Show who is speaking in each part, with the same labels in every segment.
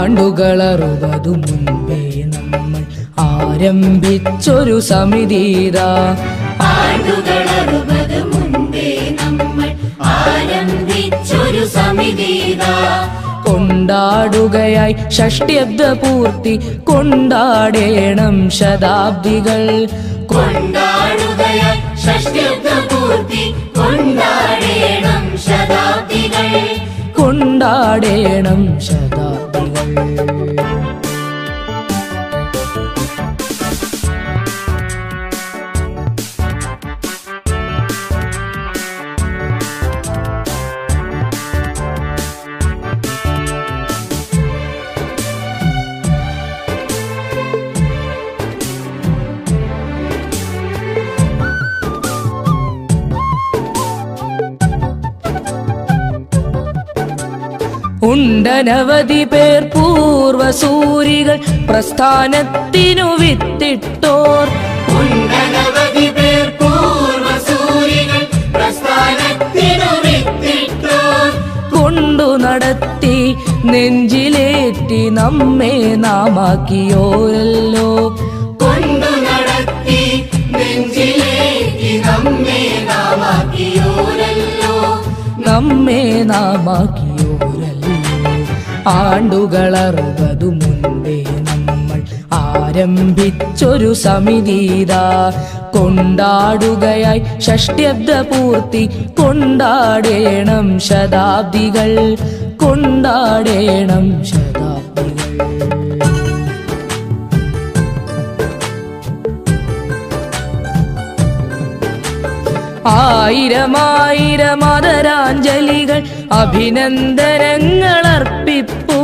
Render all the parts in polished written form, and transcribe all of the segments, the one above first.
Speaker 1: ആണ്ടുകൾ 60 മുൻപേ നമ്മൾ ആരംഭിച്ചൊരു സമിതിതാ.
Speaker 2: ആണ്ടുകൾ 60 മുൻപേ നമ്മൾ ആരംഭിച്ചൊരു സമിതിതാ.
Speaker 1: കൊണ്ടാടുകയായി ഷഷ്ട്യബ്ദ പൂർത്തി കൊണ്ടാടേണം ശതാബ്ദികൾ.
Speaker 2: കൊണ്ടാടുകയായി ഷഷ്ട്യബ്ദ പൂർത്തി കൊണ്ടാടേണം ശതാബ്ദികൾ.
Speaker 1: കൊണ്ടാടേണം ശതാബ്ദികൾ. ഉണ്ടനവധി പേർ പൂർവസൂരികൾ പ്രസ്ഥാനത്തിനു വിത്തിട്ടോർ.
Speaker 2: ഉണ്ടനവധി പേർ പൂർവസൂരികൾ പ്രസ്ഥാനത്തിനു വിത്തിട്ടോർ.
Speaker 1: കൊണ്ടു നടത്തി നെഞ്ചിലേറ്റി നമ്മെ നാമാക്കിയോരല്ലോ.
Speaker 2: കൊണ്ടു നടത്തി നെഞ്ചിലേറ്റി നമ്മെ നാമാക്കിയോരല്ലോ.
Speaker 1: നമ്മെ നാമാക്കിയോരല്ലോ. ആണ്ടുകൾ 60 മുൻപേ നമ്മൾ ആരംഭിച്ചൊരു സമിതിതാ. കൊണ്ടാടുകയായി ഷഷ്ട്യബ്ദ പൂർത്തി കൊണ്ടാടേണം ശതാബ്ദികൾ. കൊണ്ടാടേണം ശതാബ്ദികൾ. ആയിരമായിരം ആദരാഞ്ജലികൾ അഭിനന്ദനങ്ങൾ അർപ്പിപ്പൂ.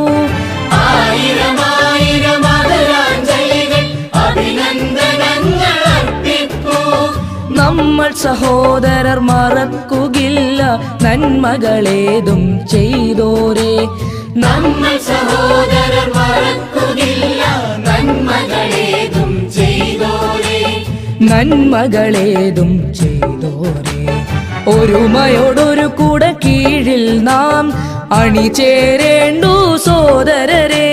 Speaker 2: ആയിരമായിരം ആദരാഞ്ജലികൾ അഭിനന്ദനങ്ങൾ അർപ്പിപ്പൂ.
Speaker 1: നമ്മൾ സഹോദരർ മറക്കുകയില്ല നന്മകളേതും ചെയ്തോരേ.
Speaker 2: നമ്മൾ സഹോദരർ മറക്കുകയില്ല നന്മകളേതും ചെയ്തോരേ.
Speaker 1: നന്മകളേതും ചെയ്തോരേ. ഒരുമയോടൊരു കൂട കീഴിൽ നാം അണിചേരേണ്ടു സോദരരെ.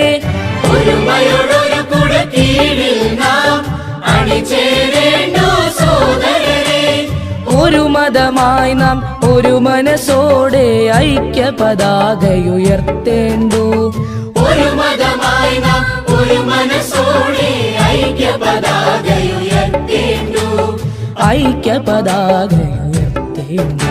Speaker 2: ഒരുമയോടൊരു കൂട കീഴിൽ നാം അണിചേരേണ്ടു സോദരരെ.
Speaker 1: ഒരു മതമായി നാം ഒരു മനസ്സോടെ ഐക്യ പതാകയുയർത്തേണ്ടു.
Speaker 2: ഒരു മതമായി നാം ഒരു മനസ്സോടെ ഐക്യ പതാകയുയർത്തേണ്ടു.
Speaker 1: ഐക്യ പതാകയുയർത്തേണ്ടു.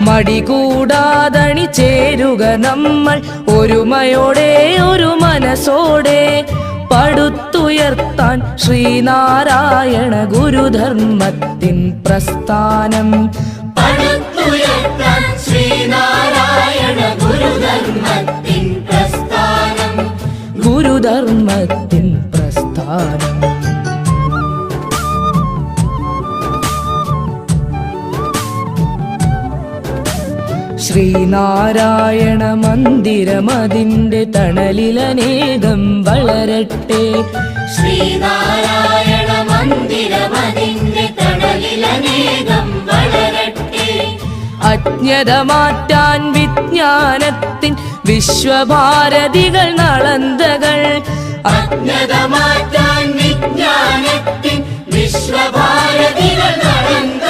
Speaker 1: മടികൂടാതണി ചേരുക നമ്മൾ ഒരുമയോടെ ഒരു മനസ്സോടെ. പടുത്തുയർത്താൻ ശ്രീനാരായണ ഗുരുധർമ്മത്തിൻ പ്രസ്ഥാനം.
Speaker 2: പടുത്തുയർത്താൻ ശ്രീനാരായണ ഗുരുധർമ്മത്തിൻ പ്രസ്ഥാനം.
Speaker 1: ഗുരുധർമ്മത്തിൻ പ്രസ്ഥാനം. ശ്രീനാരായണ മന്ദിരമതിൻ്റെ തണലിലനേകം വളരട്ടെ.
Speaker 2: ശ്രീനാരായണ മന്ദിരമതിൻ്റെ തണലിലനേകം വളരട്ടെ.
Speaker 1: അജ്ഞത മാറ്റാൻ വിജ്ഞാനത്തിൻ വിശ്വഭാരതികൾ നളന്തകൾ.
Speaker 2: അജ്ഞത മാറ്റാൻ വിജ്ഞാനത്തിൻ വിശ്വഭാരതികൾ നളന്തകൾ.